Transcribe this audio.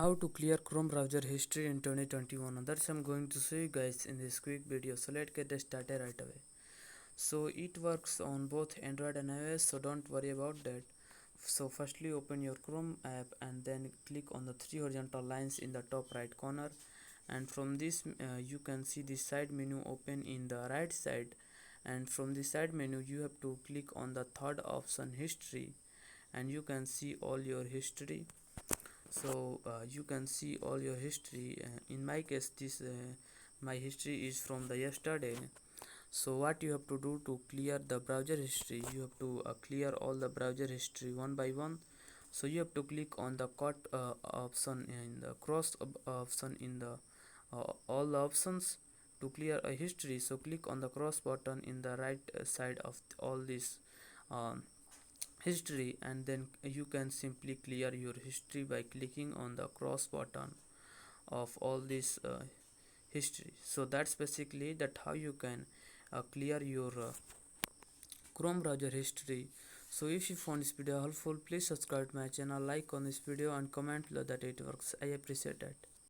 How to clear Chrome browser history in 2021. That's I'm going to show you guys in this quick video. So let's get started right away. So it works on both Android and iOS, so don't worry about that. So firstly open your Chrome app and then click on the three horizontal lines in the top right corner, and from this you can see the side menu open in the right side, and from the side menu you have to click on the third option, history, and you can see all your history. So you can see all your history. In my case, this my history is from the yesterday. So what you have to do to clear the browser history, you have to clear all the browser history one by one. So you have to click on the cut option in the cross option in the all the options to clear a history. So click on the cross button in the right side of all this um, history, and then you can simply clear your history by clicking on the cross button of all this history. So that's basically that how you can clear your Chrome browser history. So if you found this video helpful, please subscribe to my channel, like on this video, and comment below that it works. I appreciate that.